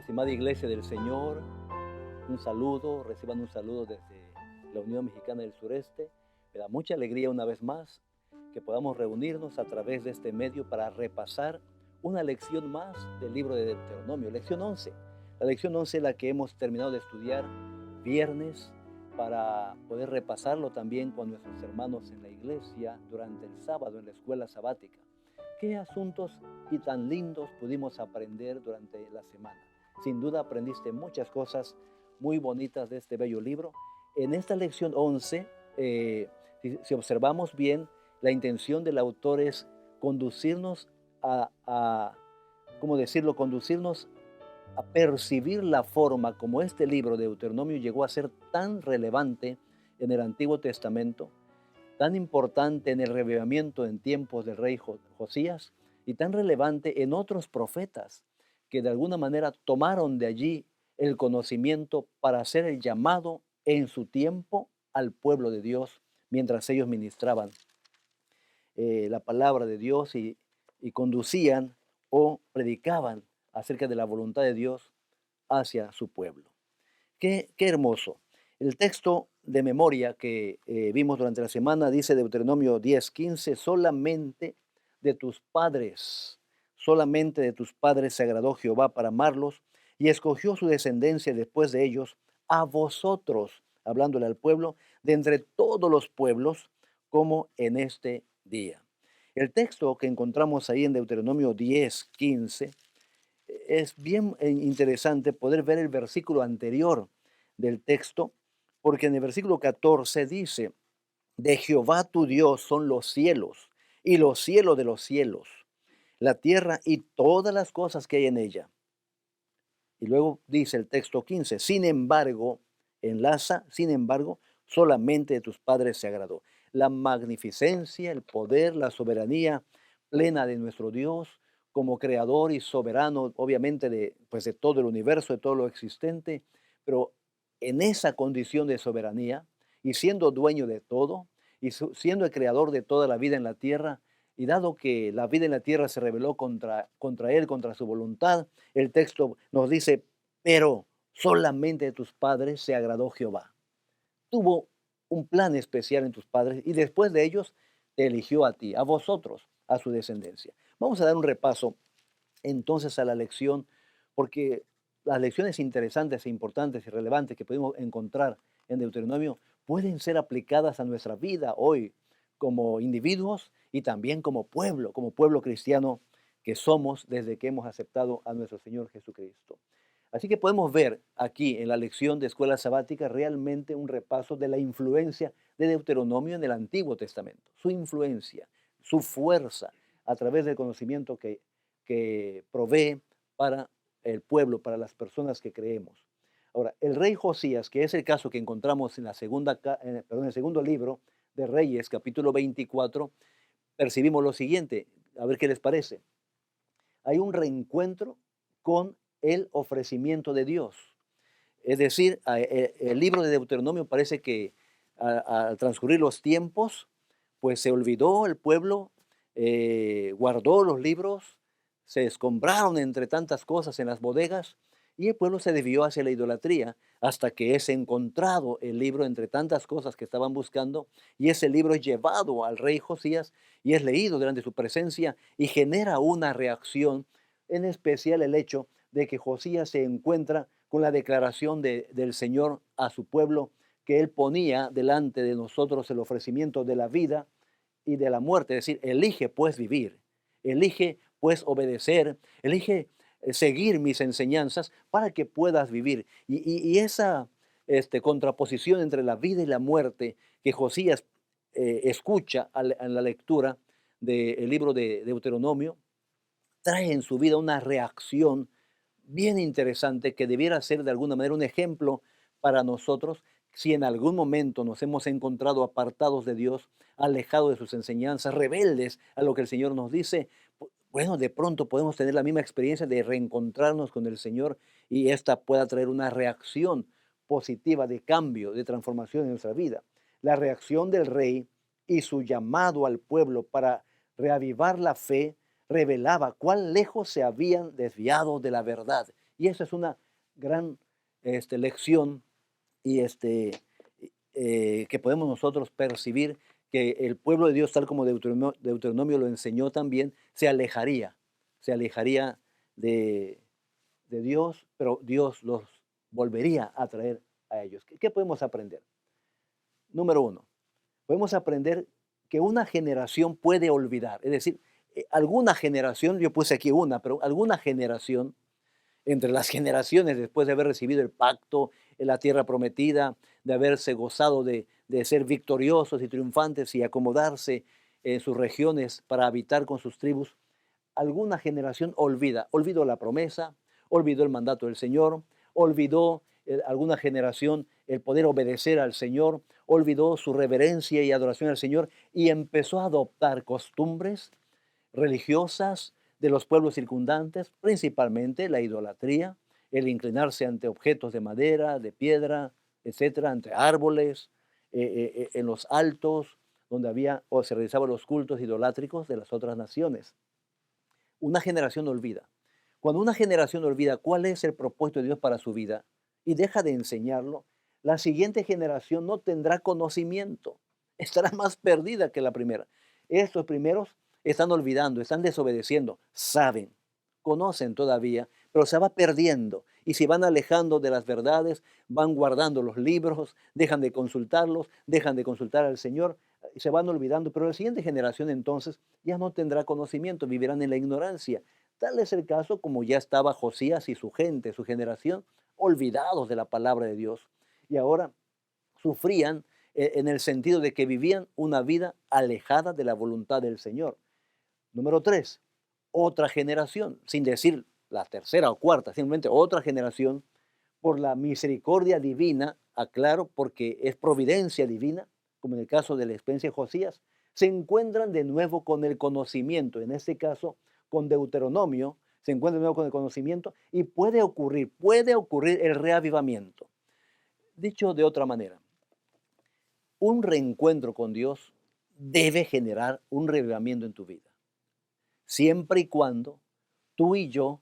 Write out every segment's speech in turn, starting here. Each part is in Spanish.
Estimada Iglesia del Señor, un saludo, reciban un saludo desde la Unión Mexicana del Sureste. Me da mucha alegría una vez más que podamos reunirnos a través de este medio para repasar una lección más del libro de Deuteronomio, lección 11. La lección 11 es la que hemos terminado de estudiar viernes para poder repasarlo también con nuestros hermanos en la iglesia durante el sábado en la escuela sabática. ¿Qué asuntos y tan lindos pudimos aprender durante la semana? Sin duda aprendiste muchas cosas muy bonitas de este bello libro. En esta lección 11, si observamos bien, la intención del autor es conducirnos ¿cómo decirlo? Conducirnos a percibir la forma como este libro de Deuteronomio llegó a ser tan relevante en el Antiguo Testamento, tan importante en el revivimiento en tiempos del rey Josías y tan relevante en otros profetas que de alguna manera tomaron de allí el conocimiento para hacer el llamado en su tiempo al pueblo de Dios mientras ellos ministraban la palabra de Dios y conducían o predicaban acerca de la voluntad de Dios hacia su pueblo. Qué hermoso. El texto de memoria que vimos durante la semana dice Deuteronomio 10:15, solamente de tus padres se agradó Jehová para amarlos y escogió su descendencia después de ellos a vosotros, hablándole al pueblo, de entre todos los pueblos, como en este día. El texto que encontramos ahí en Deuteronomio 10:15 es bien interesante poder ver el versículo anterior del texto, porque en el versículo 14 dice, de Jehová tu Dios son los cielos y los cielos de los cielos, la tierra y todas las cosas que hay en ella. Y luego dice el texto 15, sin embargo, enlaza, sin embargo, solamente de tus padres se agradó. La magnificencia, el poder, la soberanía plena de nuestro Dios como creador y soberano, obviamente, de todo el universo, de todo lo existente, pero en esa condición de soberanía y siendo dueño de todo y siendo el creador de toda la vida en la tierra, y dado que la vida en la tierra se rebeló contra él, contra su voluntad, el texto nos dice, pero solamente de tus padres se agradó Jehová. Tuvo un plan especial en tus padres y después de ellos te eligió a ti, a vosotros, a su descendencia. Vamos a dar un repaso entonces a la lección, porque las lecciones interesantes e importantes y relevantes que podemos encontrar en Deuteronomio pueden ser aplicadas a nuestra vida hoy como individuos y también como pueblo cristiano que somos desde que hemos aceptado a nuestro Señor Jesucristo. Así que podemos ver aquí en la lección de escuela sabática realmente un repaso de la influencia de Deuteronomio en el Antiguo Testamento, su influencia, su fuerza a través del conocimiento que provee para el pueblo, para las personas que creemos. Ahora, el rey Josías, que es el caso que encontramos en el segundo libro de Reyes, capítulo 24, percibimos lo siguiente, a ver qué les parece. Hay un reencuentro con el ofrecimiento de Dios. Es decir, el libro de Deuteronomio parece que al transcurrir los tiempos, pues se olvidó el pueblo, guardó los libros, se escombraron entre tantas cosas en las bodegas y el pueblo se desvió hacia la idolatría hasta que es encontrado el libro entre tantas cosas que estaban buscando y ese libro es llevado al rey Josías y es leído delante de su presencia y genera una reacción, en especial el hecho de que Josías se encuentra con la declaración del Señor a su pueblo, que él ponía delante de nosotros el ofrecimiento de la vida y de la muerte, es decir, elige pues vivir, elige pues obedecer, elige seguir mis enseñanzas para que puedas vivir. Y esa contraposición entre la vida y la muerte que Josías escucha en la lectura del libro de Deuteronomio, trae en su vida una reacción bien interesante que debiera ser de alguna manera un ejemplo para nosotros si en algún momento nos hemos encontrado apartados de Dios, alejados de sus enseñanzas, rebeldes a lo que el Señor nos dice. Bueno, de pronto podemos tener la misma experiencia de reencontrarnos con el Señor y esta pueda traer una reacción positiva de cambio, de transformación en nuestra vida. La reacción del rey y su llamado al pueblo para reavivar la fe revelaba cuán lejos se habían desviado de la verdad Y esa es una gran lección y que podemos nosotros percibir que el pueblo de Dios, tal como Deuteronomio lo enseñó también, se alejaría de, de Dios, pero Dios los volvería a traer a ellos. ¿Qué podemos aprender? Número uno, podemos aprender que una generación puede olvidar, es decir, alguna generación, yo puse aquí una, pero alguna generación entre las generaciones después de haber recibido el pacto en la tierra prometida, de haberse gozado de ser victoriosos y triunfantes y acomodarse en sus regiones para habitar con sus tribus, alguna generación olvidó la promesa, olvidó el mandato del Señor, olvidó alguna generación el poder obedecer al Señor, olvidó su reverencia y adoración al Señor y empezó a adoptar costumbres religiosas de los pueblos circundantes, principalmente la idolatría, el inclinarse ante objetos de madera, de piedra, etcétera, ante árboles, en los altos, donde había o se realizaban los cultos idolátricos de las otras naciones. Una generación olvida. Cuando una generación olvida cuál es el propósito de Dios para su vida y deja de enseñarlo, la siguiente generación no tendrá conocimiento, estará más perdida que la primera. Estos primeros están olvidando, están desobedeciendo, saben, conocen todavía, pero se va perdiendo y se van alejando de las verdades, van guardando los libros, dejan de consultarlos, dejan de consultar al Señor y se van olvidando, pero la siguiente generación entonces ya no tendrá conocimiento, vivirán en la ignorancia. Tal es el caso como ya estaba Josías y su gente, su generación, olvidados de la palabra de Dios. Y ahora sufrían en el sentido de que vivían una vida alejada de la voluntad del Señor. Número tres, otra generación, sin decir la tercera o cuarta, simplemente otra generación, por la misericordia divina, aclaro, porque es providencia divina, como en el caso de la experiencia de Josías, se encuentran de nuevo con el conocimiento, en este caso con Deuteronomio, se encuentran de nuevo con el conocimiento y puede ocurrir el reavivamiento. Dicho de otra manera, un reencuentro con Dios debe generar un reavivamiento en tu vida, siempre y cuando tú y yo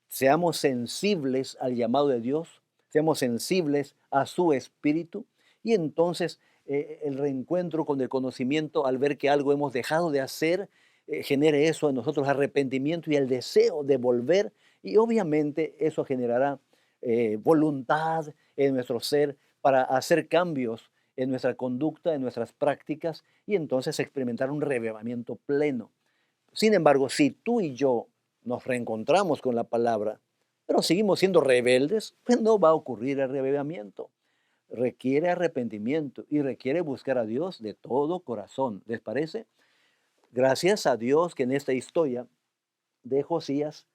seamos sensibles al llamado de Dios, seamos sensibles a su espíritu y entonces el reencuentro con el conocimiento al ver que algo hemos dejado de hacer, genere eso en nosotros arrepentimiento y el deseo de volver y obviamente eso generará voluntad en nuestro ser para hacer cambios en nuestra conducta, en nuestras prácticas y entonces experimentar un revivamiento pleno. Sin embargo, si tú y yo nos reencontramos con la palabra, pero seguimos siendo rebeldes, pues no va a ocurrir el reavivamiento. Requiere arrepentimiento y requiere buscar a Dios de todo corazón. ¿Les parece? Gracias a Dios que en esta historia de Josías,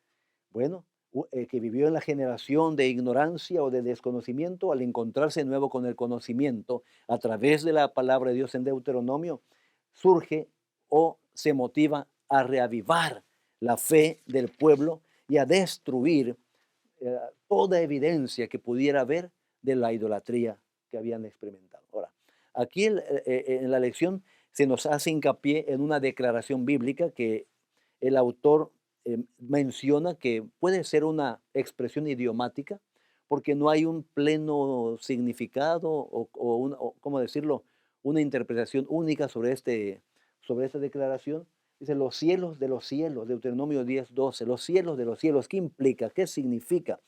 bueno, que vivió en la generación de ignorancia o de desconocimiento, al encontrarse de nuevo con el conocimiento a través de la palabra de Dios en Deuteronomio, surge o se motiva a reavivar la fe del pueblo y a destruir toda evidencia que pudiera haber de la idolatría que habían experimentado. Ahora, aquí en la lección se nos hace hincapié en una declaración bíblica que el autor menciona que puede ser una expresión idiomática porque no hay un pleno significado o ¿cómo decirlo? Una interpretación única sobre esta declaración. Dice, los cielos de los cielos, Deuteronomio 10:12, los cielos de los cielos, ¿qué implica? ¿Qué significa?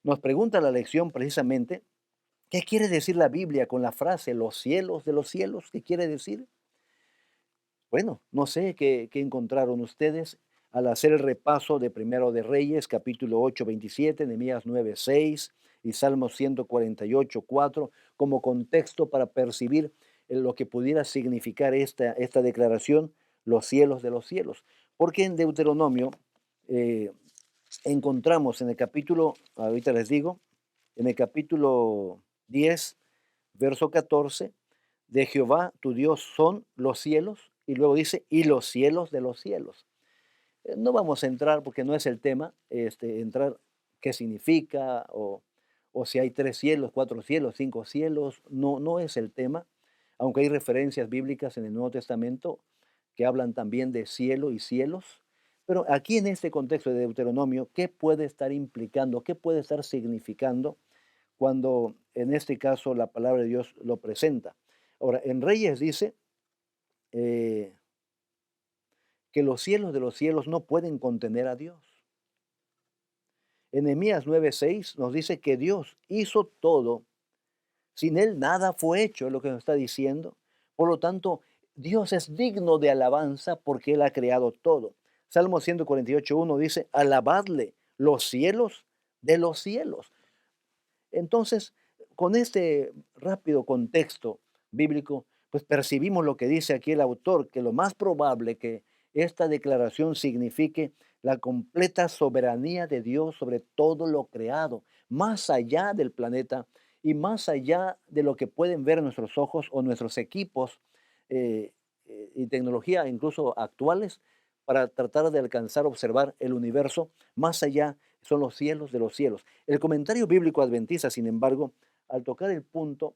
Nos pregunta la lección precisamente, ¿qué quiere decir la Biblia con la frase los cielos de los cielos? ¿Qué quiere decir? Bueno, no sé qué encontraron ustedes al hacer el repaso de Primero de Reyes, capítulo 8, 27, Nehemías 9, 6 y Salmos 148, 4, como contexto para percibir lo que pudiera significar esta declaración, los cielos de los cielos. Porque en Deuteronomio eh, encontramos en el capítulo, ahorita les digo, en el capítulo 10, verso 14, de Jehová tu Dios son los cielos, y luego dice, y los cielos de los cielos. No vamos a entrar, porque no es el tema, entrar qué significa, o si hay tres cielos, cuatro cielos, cinco cielos, no es el tema, aunque hay referencias bíblicas en el Nuevo Testamento que hablan también de cielo y cielos, Pero aquí en este contexto de Deuteronomio, ¿qué puede estar implicando? ¿Qué puede estar significando cuando en este caso la palabra de Dios lo presenta? Ahora, en Reyes dice eh, que los cielos de los cielos no pueden contener a Dios. En Nehemías 9:6 nos dice que Dios hizo todo, sin Él nada fue hecho, es lo que nos está diciendo. Por lo tanto, Dios es digno de alabanza porque Él ha creado todo. Salmo 148:1 dice, alabadle los cielos de los cielos. Entonces, con este rápido contexto bíblico, pues percibimos lo que dice aquí el autor, que lo más probable que esta declaración signifique la completa soberanía de Dios sobre todo lo creado, más allá del planeta y más allá de lo que pueden ver nuestros ojos o nuestros equipos eh, y tecnología incluso actuales para tratar de alcanzar, observar el universo más allá son los cielos de los cielos. El comentario bíblico adventista, sin embargo, al tocar el punto,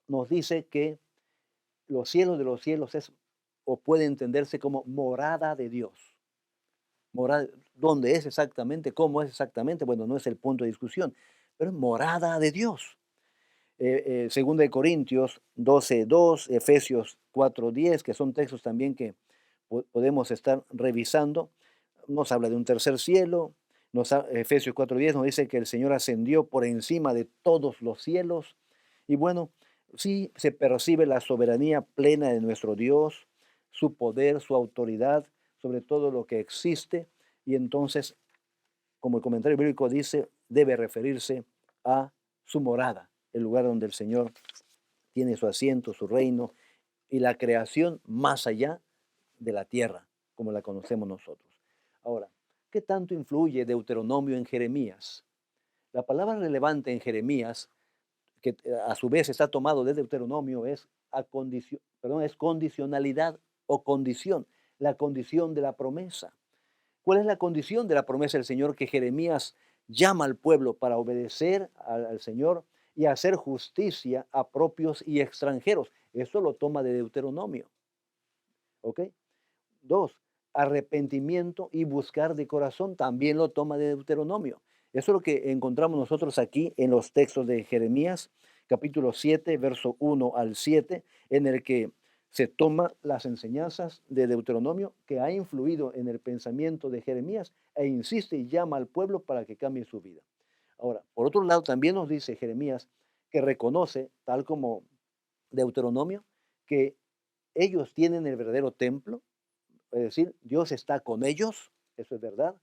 nos dice que los cielos de los cielos es o puede entenderse como morada de Dios. Morada, ¿dónde es exactamente? ¿Cómo es exactamente? Bueno, no es el punto de discusión, pero es morada de Dios. Segunda de Corintios 12:2, Efesios 4:10, que son textos también que podemos estar revisando, nos habla de un tercer cielo. Efesios 4:10 nos dice que el Señor ascendió por encima de todos los cielos. Y bueno, sí se percibe la soberanía plena de nuestro Dios, su poder, su autoridad sobre todo lo que existe. Y entonces, como el comentario bíblico dice, debe referirse a su morada, el lugar donde el Señor tiene su asiento, su reino y la creación más allá de la tierra, como la conocemos nosotros. Ahora, ¿qué tanto influye Deuteronomio en Jeremías? La palabra relevante en Jeremías, que a su vez está tomado de Deuteronomio, es condicionalidad o condición, la condición de la promesa. ¿Cuál es la condición de la promesa del Señor? Que Jeremías llama al pueblo para obedecer al Señor y hacer justicia a propios y extranjeros. Eso lo toma de Deuteronomio. ¿Ok? Dos, arrepentimiento y buscar de corazón también lo toma de Deuteronomio. Eso es lo que encontramos nosotros aquí en los textos de Jeremías, capítulo 7, verso 1 al 7, en el que se toma las enseñanzas de Deuteronomio que ha influido en el pensamiento de Jeremías e insiste y llama al pueblo para que cambie su vida. Ahora, por otro lado, también nos dice Jeremías que reconoce, tal como Deuteronomio, que ellos tienen el verdadero templo, es decir, Dios está con ellos, eso es verdad.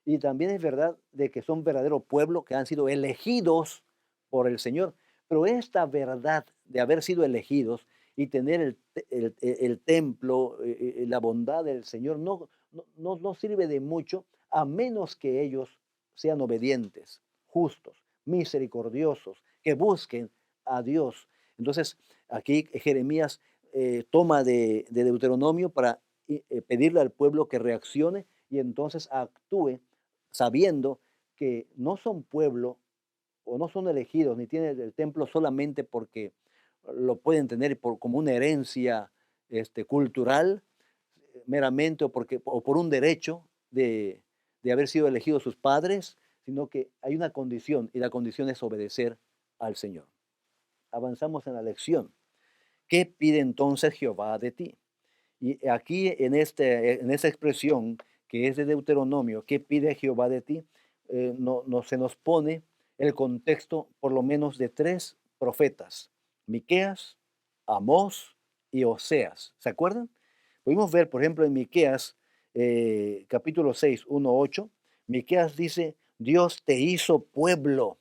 Y también es verdad de que son verdadero pueblo que han sido elegidos por el Señor. Pero esta verdad de haber sido elegidos y tener el templo, la bondad del Señor, no sirve de mucho a menos que ellos sean obedientes, justos, misericordiosos, que busquen a Dios. Entonces, aquí Jeremías toma de Deuteronomio para pedirle al pueblo que reaccione y entonces actúe sabiendo que no son pueblo o no son elegidos ni tienen el templo solamente porque lo pueden tener como una herencia cultural meramente o por un derecho de haber sido elegidos sus padres, sino que hay una condición y la condición es obedecer al Señor. Avanzamos en la lección. ¿Qué pide entonces Jehová de ti? Y aquí en esta expresión que es de Deuteronomio, ¿qué pide Jehová de ti? Se nos pone el contexto por lo menos de tres profetas, Miqueas, Amós y Oseas. ¿Se acuerdan? Pudimos ver, por ejemplo, en Miqueas capítulo 6, 1-8, Miqueas dice, Dios te hizo pueblo.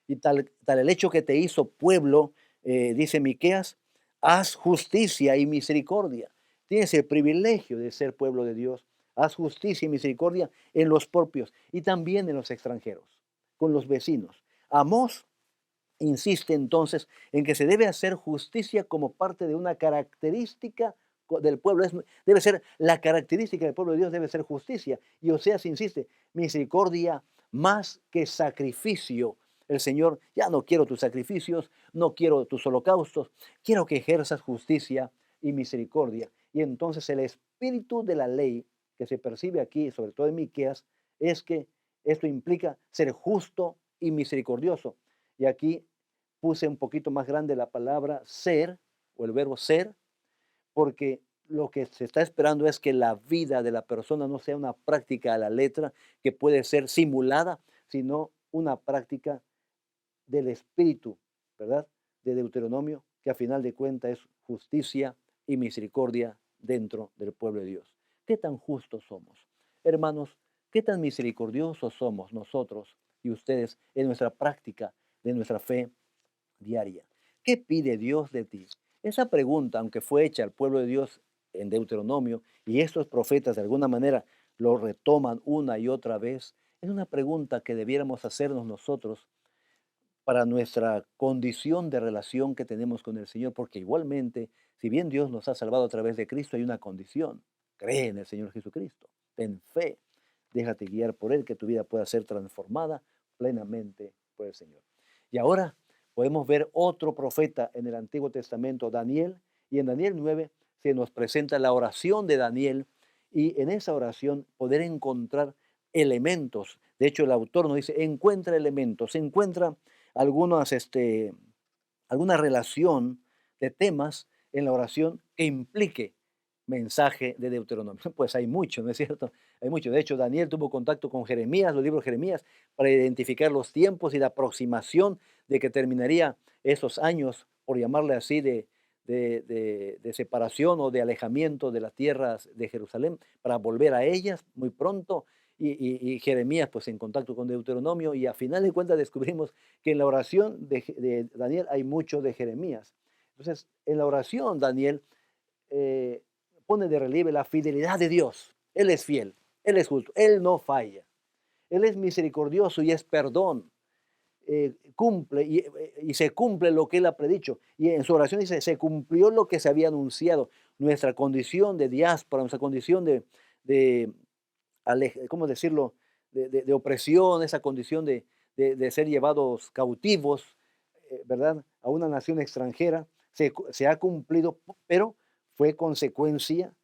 Y tal el hecho que te hizo pueblo, dice Miqueas, haz justicia y misericordia. Tienes el privilegio de ser pueblo de Dios. Haz justicia y misericordia en los propios y también en los extranjeros, con los vecinos. Amós insiste entonces en que se debe hacer justicia como parte de una característica del pueblo. Debe ser la característica del pueblo de Dios, debe ser justicia. Y Oseas insiste, misericordia más que sacrificio. El Señor, ya no quiero tus sacrificios, no quiero tus holocaustos, quiero que ejerzas justicia y misericordia. Y entonces el espíritu de la ley que se percibe aquí, sobre todo en Miqueas, es que esto implica ser justo y misericordioso. Y aquí puse un poquito más grande la palabra ser, o el verbo ser, porque lo que se está esperando es que la vida de la persona no sea una práctica a la letra que puede ser simulada, sino una práctica del Espíritu, ¿verdad? De Deuteronomio, que a final de cuentas es justicia y misericordia dentro del pueblo de Dios. ¿Qué tan justos somos? Hermanos, ¿qué tan misericordiosos somos nosotros y ustedes en nuestra práctica de nuestra fe diaria? ¿Qué pide Dios de ti? Esa pregunta, aunque fue hecha al pueblo de Dios en Deuteronomio, y estos profetas de alguna manera lo retoman una y otra vez, es una pregunta que debiéramos hacernos nosotros para nuestra condición de relación que tenemos con el Señor, porque igualmente, si bien Dios nos ha salvado a través de Cristo, hay una condición. Cree en el Señor Jesucristo, ten fe, déjate guiar por Él, que tu vida pueda ser transformada plenamente por el Señor. Y ahora podemos ver otro profeta en el Antiguo Testamento, Daniel, y en Daniel 9 se nos presenta la oración de Daniel, y en esa oración poder encontrar elementos. De hecho, el autor nos dice, encuentra elementos, encuentra algunas, alguna relación de temas en la oración que implique mensaje de Deuteronomio. Pues hay mucho, ¿no es cierto? Hay mucho. De hecho, Daniel tuvo contacto con Jeremías, los libros de Jeremías, para identificar los tiempos y la aproximación de que terminaría esos años, por llamarle así, de separación o de alejamiento de las tierras de Jerusalén, para volver a ellas muy pronto. Y Jeremías, pues en contacto con Deuteronomio, y a final de cuentas descubrimos que en la oración de Daniel hay mucho de Jeremías. Entonces, en la oración, Daniel eh, pone de relieve la fidelidad de Dios. Él es fiel, Él es justo, Él no falla. Él es misericordioso y es perdón. Cumple y se cumple lo que Él ha predicho. Y en su oración dice, se cumplió lo que se había anunciado. Nuestra condición de diáspora, nuestra condición de ¿cómo decirlo?, de opresión, esa condición de ser llevados cautivos, ¿verdad?, a una nación extranjera, se ha cumplido, pero fue consecuencia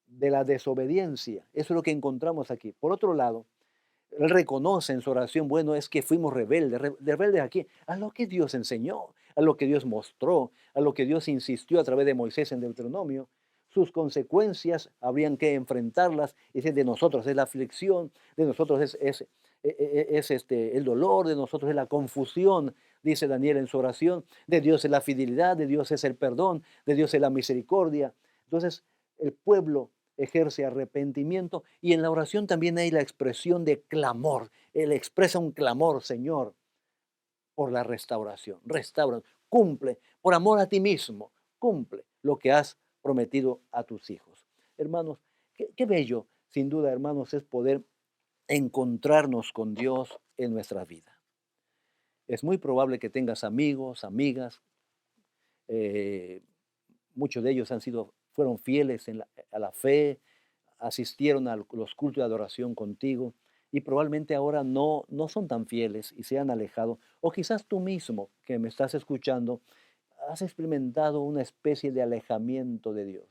de la desobediencia. Eso es lo que encontramos aquí. Por otro lado, él reconoce en su oración, bueno, es que fuimos rebeldes. ¿Rebeldes aquí? A lo que Dios enseñó, a lo que Dios mostró, a lo que Dios insistió a través de Moisés en Deuteronomio. Sus consecuencias habrían que enfrentarlas. Dice, de nosotros es la aflicción, de nosotros es el dolor, de nosotros es la confusión, dice Daniel en su oración. De Dios es la fidelidad, de Dios es el perdón, de Dios es la misericordia. Entonces, el pueblo ejerce arrepentimiento, y en la oración también hay la expresión de clamor. Él expresa un clamor, Señor, por la restauración. Restaura, cumple, por amor a ti mismo, cumple lo que has prometido a tus hijos. Hermanos, qué bello, sin duda, hermanos, es poder encontrarnos con Dios en nuestra vida. Es muy probable que tengas amigos, amigas, eh, muchos de ellos fueron fieles a la fe, asistieron a los cultos de adoración contigo, y probablemente ahora no son tan fieles y se han alejado. O quizás tú mismo que me estás escuchando, has experimentado una especie de alejamiento de Dios,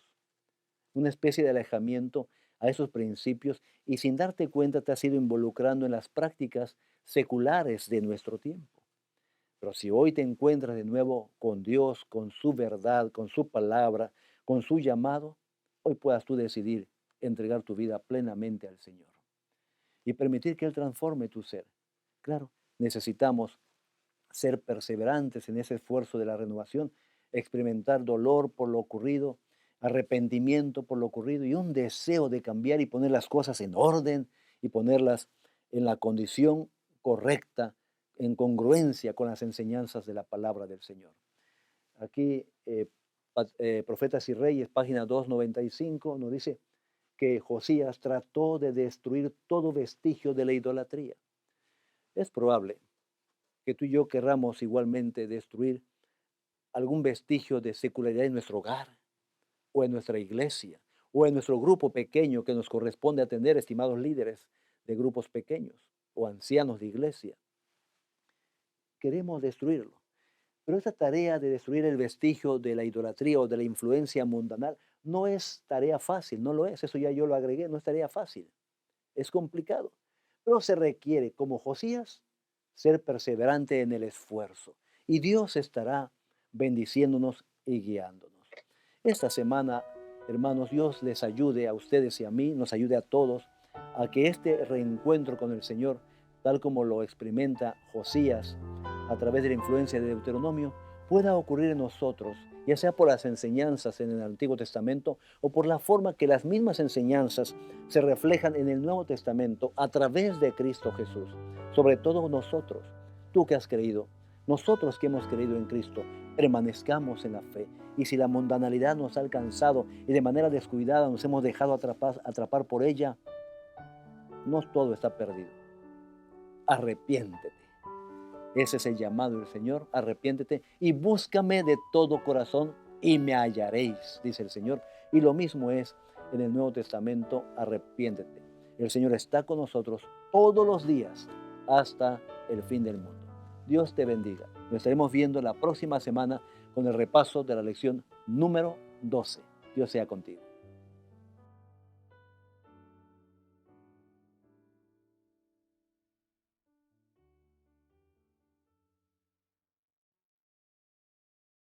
una especie de alejamiento a esos principios, y sin darte cuenta te has ido involucrando en las prácticas seculares de nuestro tiempo. Pero si hoy te encuentras de nuevo con Dios, con su verdad, con su palabra, con su llamado, hoy puedas tú decidir entregar tu vida plenamente al Señor y permitir que Él transforme tu ser. Claro, necesitamos ser perseverantes en ese esfuerzo de la renovación, experimentar dolor por lo ocurrido, arrepentimiento por lo ocurrido y un deseo de cambiar y poner las cosas en orden y ponerlas en la condición correcta, en congruencia con las enseñanzas de la palabra del Señor. Aquí, Profetas y Reyes, página 295, nos dice que Josías trató de destruir todo vestigio de la idolatría. Es probable que tú y yo querramos igualmente destruir algún vestigio de secularidad en nuestro hogar, o en nuestra iglesia, o en nuestro grupo pequeño que nos corresponde atender, estimados líderes de grupos pequeños o ancianos de iglesia. Queremos destruirlo. Pero esta tarea de destruir el vestigio de la idolatría o de la influencia mundanal No es tarea fácil, no lo es, eso ya yo lo agregué, no es tarea fácil, es complicado, pero se requiere, como Josías, ser perseverante en el esfuerzo y Dios estará bendiciéndonos y guiándonos. Esta semana, hermanos, Dios les ayude a ustedes y a mí, nos ayude a todos a que este reencuentro con el Señor, tal como lo experimenta Josías a través de la influencia de Deuteronomio, pueda ocurrir en nosotros, ya sea por las enseñanzas en el Antiguo Testamento o por la forma que las mismas enseñanzas se reflejan en el Nuevo Testamento a través de Cristo Jesús. Sobre todo nosotros, tú que has creído, nosotros que hemos creído en Cristo, permanezcamos en la fe. Y si la mundanalidad nos ha alcanzado y de manera descuidada nos hemos dejado atrapar por ella, no todo está perdido. Arrepiéntete. Ese es el llamado del Señor. Arrepiéntete y búscame de todo corazón y me hallaréis, dice el Señor. Y lo mismo es en el Nuevo Testamento. Arrepiéntete. El Señor está con nosotros todos los días hasta el fin del mundo. Dios te bendiga. Nos estaremos viendo la próxima semana con el repaso de la lección número 12. Dios sea contigo.